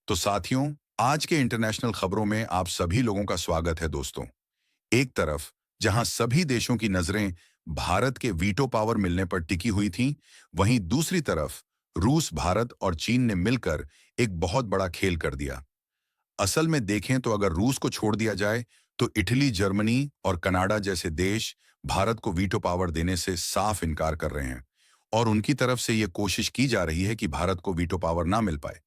तो साथियों, आज के इंटरनेशनल खबरों में आप सभी लोगों का स्वागत है दोस्तों। एक तरफ जहां सभी देशों की नजरें भारत के वीटो पावर मिलने पर टिकी हुई थीं, वहीं दूसरी तरफ रूस, भारत और चीन ने मिलकर एक बहुत बड़ा खेल कर दिया। असल में देखें तो अगर रूस को छोड़ दिया जाए, तो इटली, जर्मनी और कनाडा जैसे देश भारत को वीटो पावर देने से साफ इनकार कर रहे हैं और उनकी तरफ से ये कोशिश की जा रही है कि भारत को वीटो पावर ना मिल पाए,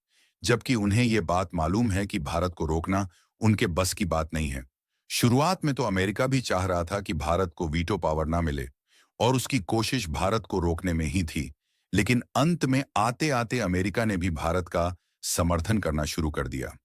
जबकि उन्हें ये बात मालूम है कि भारत को रोकना उनके बस की बात नहीं है। शुरुआत में तो अमेरिका भी चाह रहा था कि भारत को वीटो पावर ना मिले और उसकी कोशिश भारत को रोकने में ही थी, लेकिन अंत में आते आते अमेरिका ने भी भारत का समर्थन करना शुरू कर दिया।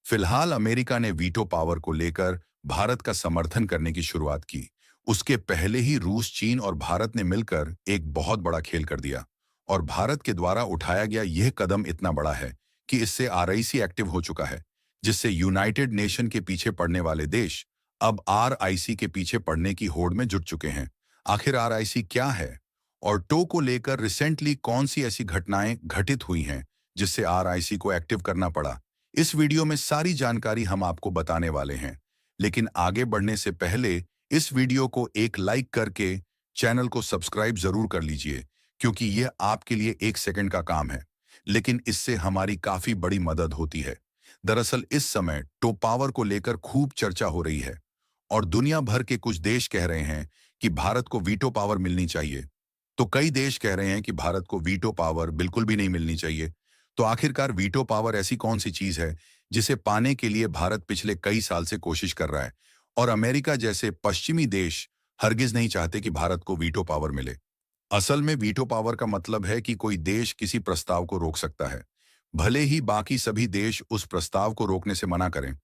फिलहाल अमेरिका ने वीटो पावर को लेकर भारत का समर्थन करने की शुरुआत की। उसके पहले ही रूस, चीन और भारत ने मिलकर एक बहुत बड़ा खेल कर दिया और भारत के द्वारा उठाया गया यह कदम इतना बड़ा है कि इससे आरआईसी एक्टिव हो चुका है, जिससे यूनाइटेड नेशन के पीछे पड़ने वाले देश अब आरआईसी के पीछे पड़ने की होड़ में जुट चुके हैं। आखिर आरआईसी क्या है और टो को लेकर रिसेंटली कौन सी ऐसी घटनाएं घटित हुई हैं जिससे आरआईसी को एक्टिव करना पड़ा, इस वीडियो में सारी जानकारी हम आपको बताने वाले हैं। लेकिन आगे बढ़ने से पहले इस वीडियो को एक लाइक करके चैनल को सब्सक्राइब जरूर कर लीजिए, क्योंकि यह आपके लिए 1 सेकंड का काम है, लेकिन इससे हमारी काफी बड़ी मदद होती है। दरअसल इस समय टो पावर को लेकर खूब चर्चा हो रही है और दुनिया भर के कुछ देश कह रहे हैं कि भारत को वीटो पावर मिलनी चाहिए, तो कई देश कह रहे हैं कि भारत को वीटो पावर बिल्कुल भी नहीं मिलनी चाहिए। तो आखिरकार वीटो पावर ऐसी कौन सी चीज है जिसे पाने के लिए भारत पिछले कई साल से कोशिश कर रहा है और अमेरिका जैसे पश्चिमी देश हरगिज नहीं चाहते कि भारत को वीटो पावर मिले। असल में वीटो पावर का मतलब है कि कोई देश किसी प्रस्ताव को रोक सकता है, भले ही बाकी सभी देश उस प्रस्ताव को रोकने से मना करें।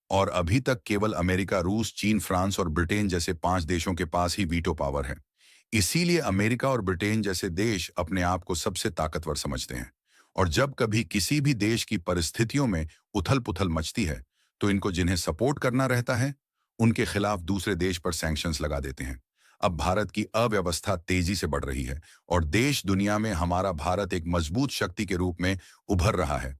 और अभी तक केवल अमेरिका, रूस, चीन, फ्रांस और ब्रिटेन जैसे 5 देशों के पास ही वीटो पावर है। इसीलिए अमेरिका और ब्रिटेन जैसे देश अपने आप को सबसे ताकतवर समझते हैं और जब कभी किसी भी देश की परिस्थितियों में उथल-पुथल मचती है, तो इनको जिन्हें सपोर्ट करना रहता है, उनके खिलाफ दूसरे देश पर सैंक्शंस लगा देते हैं। अब भारत की अव्यवस्था तेजी से बढ़ रही है और देश दुनिया में हमारा भारत एक मजबूत शक्ति के रूप में उभर रहा है।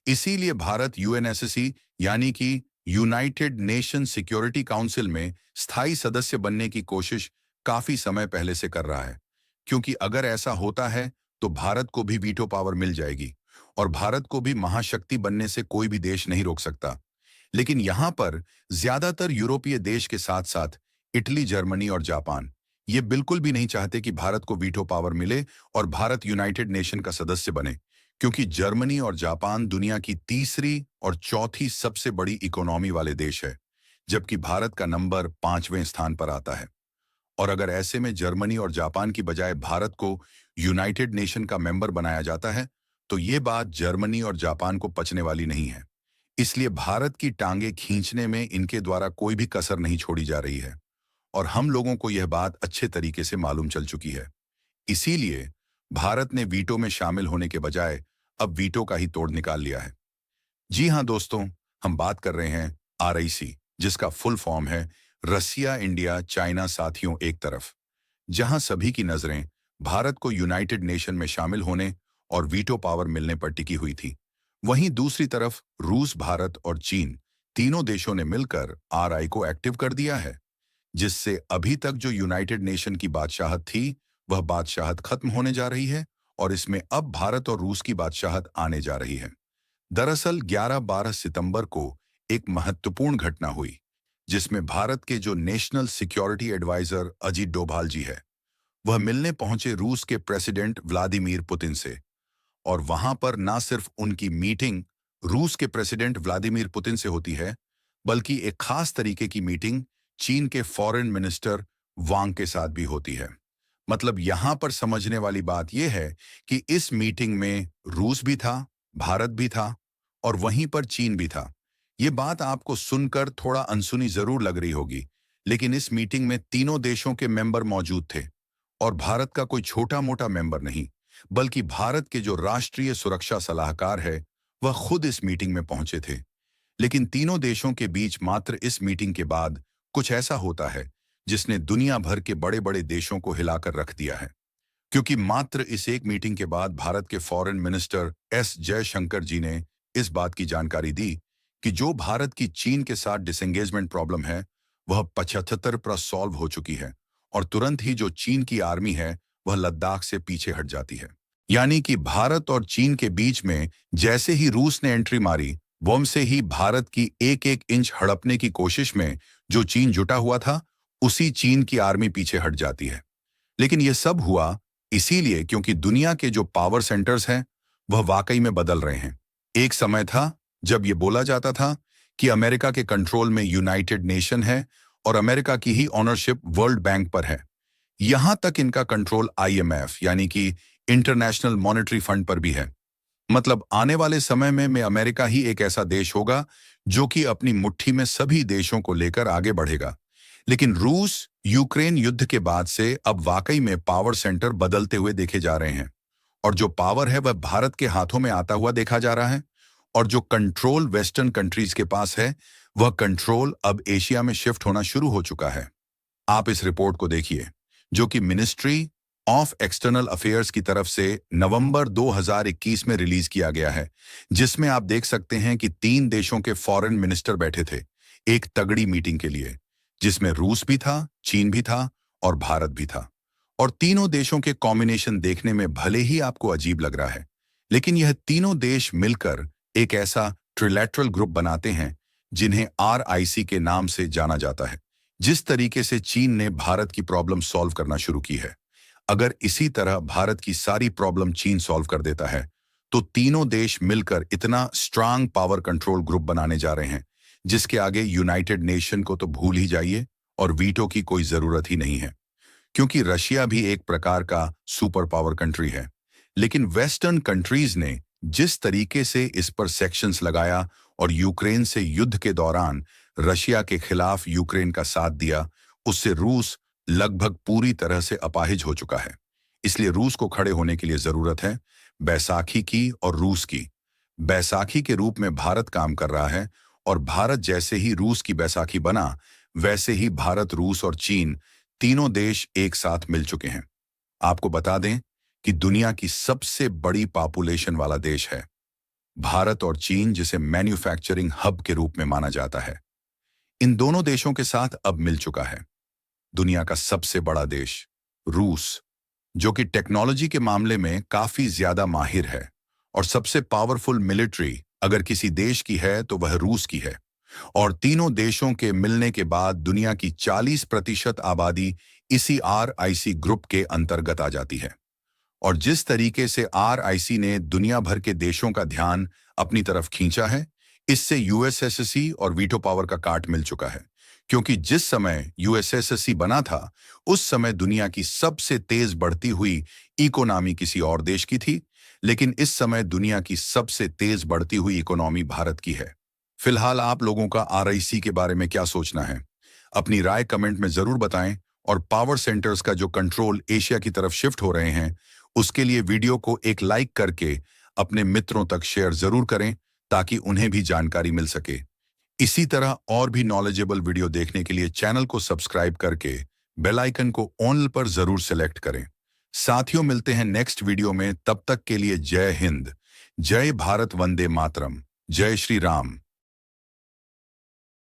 इसीलिए भारत यूएनएससी यानी कि यूनाइटेड नेशन सिक्योरिटी काउंसिल में स्थायी सदस्य बनने की कोशिश काफी समय पहले से कर रहा है, क्योंकि अगर ऐसा होता है तो भारत को भी वीटो पावर मिल जाएगी और भारत को भी महाशक्ति बनने से कोई भी देश नहीं रोक सकता। लेकिन यहाँ पर ज्यादातर यूरोपीय देश के साथ साथ इटली, जर्मनी और जापान ये बिल्कुल भी नहीं चाहते कि भारत को वीटो पावर मिले और भारत यूनाइटेड नेशन का सदस्य बने, क्योंकि जर्मनी और जापान दुनिया की तीसरी और चौथी सबसे बड़ी इकोनॉमी वाले देश है, जबकि भारत का नंबर 5वें स्थान पर आता है। और अगर ऐसे में जर्मनी और जापान की बजाय भारत को यूनाइटेड नेशन का मेंबर बनाया जाता है, तो ये बात जर्मनी और जापान को पचने वाली नहीं है। इसलिए भारत की टांगे खींचने में इनके द्वारा कोई भी कसर नहीं छोड़ी जा रही है और हम लोगों को यह बात अच्छे तरीके से मालूम चल चुकी है। इसीलिए भारत ने वीटो में शामिल होने के बजाय अब वीटो का ही तोड़ निकाल लिया है। जी हाँ दोस्तों, हम बात कर रहे हैं आरआईसी, जिसका फुल फॉर्म है रसिया, इंडिया, चाइना साथियों एक तरफ, जहां सभी की नजरें भारत को यूनाइटेड नेशन में शामिल होने और वीटो पावर मिलने पर टिकी हुई थी। वहीं दूसरी तरफ रूस, भारत और चीन तीनों देशों ने मिलकर आरआई को एक्टिव कर दिया है, जिससे अभी तक जो यूनाइटेड नेशन की बादशाहत थी, वह बादशाहत खत्म होने जा रही है और इसमें अब भारत और रूस की बादशाहत आने जा रही है। दरअसल 11-12 सितंबर को एक महत्वपूर्ण घटना हुई, जिसमें भारत के जो national security adviser Ajit Doval ji है, वह मिलने पहुंचे रूस के प्रेसिडेंट व्लादिमीर पुतिन से। और वहां पर ना सिर्फ उनकी मीटिंग रूस के प्रेसिडेंट व्लादिमीर पुतिन से होती है, बल्कि एक खास तरीके की मीटिंग चीन के फॉरेन मिनिस्टर वांग के साथ भी होती है। मतलब यहां पर समझने वाली बात यह है कि इस मीटिंग में रूस भी था, भारत भी था और वहीं पर चीन भी था। ये बात आपको सुनकर थोड़ा अनसुनी जरूर लग रही होगी, लेकिन इस मीटिंग में तीनों देशों के मेंबर मौजूद थे और भारत का कोई छोटा मोटा मेंबर नहीं, बल्कि भारत के जो राष्ट्रीय सुरक्षा सलाहकार है, वह खुद इस मीटिंग में पहुंचे थे। लेकिन तीनों देशों के बीच मात्र इस मीटिंग के बाद कुछ ऐसा होता है जिसने दुनिया भर के बड़े बड़े देशों को हिलाकर रख दिया है, क्योंकि मात्र इस एक मीटिंग के बाद भारत के फॉरेन मिनिस्टर एस जयशंकर जी ने इस बात की जानकारी दी कि जो भारत की चीन के साथ डिसएंगेजमेंट प्रॉब्लम है वह 75% सॉल्व हो चुकी है और तुरंत ही जो चीन की आर्मी है वह लद्दाख से पीछे हट जाती है। यानी कि भारत और चीन के बीच में जैसे ही रूस ने एंट्री मारी, वैसे ही भारत की एक एक इंच हड़पने की कोशिश में जो चीन जुटा हुआ था, उसी चीन की आर्मी पीछे हट जाती है। लेकिन यह सब हुआ इसीलिए क्योंकि दुनिया के जो पावर सेंटर्स हैं वह वाकई में बदल रहे हैं। एक समय था जब यह बोला जाता था कि अमेरिका के कंट्रोल में यूनाइटेड नेशन है और अमेरिका की ही ऑनरशिप वर्ल्ड बैंक पर है। यहां तक इनका कंट्रोल आईएमएफ यानी कि इंटरनेशनल मॉनेटरी फंड पर भी है। मतलब आने वाले समय में अमेरिका ही एक ऐसा देश होगा जो कि अपनी मुट्ठी में सभी देशों को लेकर आगे बढ़ेगा। लेकिन रूस यूक्रेन युद्ध के बाद से अब वाकई में पावर सेंटर बदलते हुए देखे जा रहे हैं और जो पावर है वह भारत के हाथों में आता हुआ देखा जा रहा है और जो कंट्रोल वेस्टर्न कंट्रीज के पास है वह कंट्रोल अब एशिया में शिफ्ट होना शुरू हो चुका है। आप इस रिपोर्ट को देखिए जो कि मिनिस्ट्री ऑफ एक्सटर्नल अफेयर्स की तरफ से नवंबर 2021 में रिलीज किया गया है, जिसमें आप देख सकते हैं कि 3 देशों के फॉरेन मिनिस्टर बैठे थे एक तगड़ी मीटिंग के लिए, जिसमें रूस भी था, चीन भी था और भारत भी था। और तीनों देशों के कॉम्बिनेशन देखने में भले ही आपको अजीब लग रहा है, लेकिन यह तीनों देश मिलकर एक ऐसा ट्रिलैटरल ग्रुप बनाते हैं जिन्हें आरआईसी के नाम से जाना जाता है। जिस तरीके से चीन ने भारत की प्रॉब्लम सॉल्व करना शुरू की है, अगर इसी तरह भारत की सारी प्रॉब्लम चीन सॉल्व कर देता है तो तीनों देश मिलकर इतना स्ट्रांग पावर कंट्रोल ग्रुप बनाने जा रहे हैं जिसके आगे यूनाइटेड नेशन को तो भूल ही जाइए और वीटो की कोई जरूरत ही नहीं है, क्योंकि रशिया भी एक प्रकार का सुपर पावर कंट्री है। लेकिन वेस्टर्न कंट्रीज ने जिस तरीके से इस पर सेक्शंस लगाया और यूक्रेन से युद्ध के दौरान रशिया के खिलाफ यूक्रेन का साथ दिया, उससे रूस लगभग पूरी तरह से अपाहिज हो चुका है। इसलिए रूस को खड़े होने के लिए जरूरत है बैसाखी की और रूस की। बैसाखी के रूप में भारत काम कर रहा है और भारत जैसे ही रूस की बैसाखी बना वैसे ही भारत, रूस और चीन तीनों देश एक साथ मिल चुके हैं। आपको बता दें कि दुनिया की सबसे बड़ी पॉपुलेशन वाला देश है भारत और चीन, जिसे मैन्युफैक्चरिंग हब के रूप में माना जाता है। इन दोनों देशों के साथ अब मिल चुका है दुनिया का सबसे बड़ा देश रूस, जो कि टेक्नोलॉजी के मामले में काफी ज्यादा माहिर है और सबसे पावरफुल मिलिट्री अगर किसी देश की है तो वह रूस की है। और तीनों देशों के मिलने के बाद दुनिया की 40% आबादी इसी आरआईसी ग्रुप के अंतर्गत आ जाती है। और जिस तरीके से आरआईसी ने दुनिया भर के देशों का ध्यान अपनी तरफ खींचा है, इससे यूएसएससी और वीटो पावर का काट मिल चुका है, क्योंकि जिस समय यूएसएससी बना था उस समय दुनिया की सबसे तेज बढ़ती हुई इकोनॉमी किसी और देश की थी, लेकिन इस समय दुनिया की सबसे तेज बढ़ती हुई इकोनॉमी भारत की है। फिलहाल आप लोगों का आरआईसी के बारे में क्या सोचना है? अपनी राय कमेंट में जरूर बताएं और पावर सेंटर्स का जो कंट्रोल एशिया की तरफ शिफ्ट हो रहे हैं उसके लिए वीडियो को एक लाइक करके अपने मित्रों तक शेयर जरूर करें ताकि उन्हें भी जानकारी मिल सके। इसी तरह और भी नॉलेजेबल वीडियो देखने के लिए चैनल को सब्सक्राइब करके बेल आइकन को ऑल पर जरूर सेलेक्ट करें। साथियों, मिलते हैं नेक्स्ट वीडियो में, तब तक के लिए जय हिंद, जय भारत, वंदे मातरम, जय श्री राम।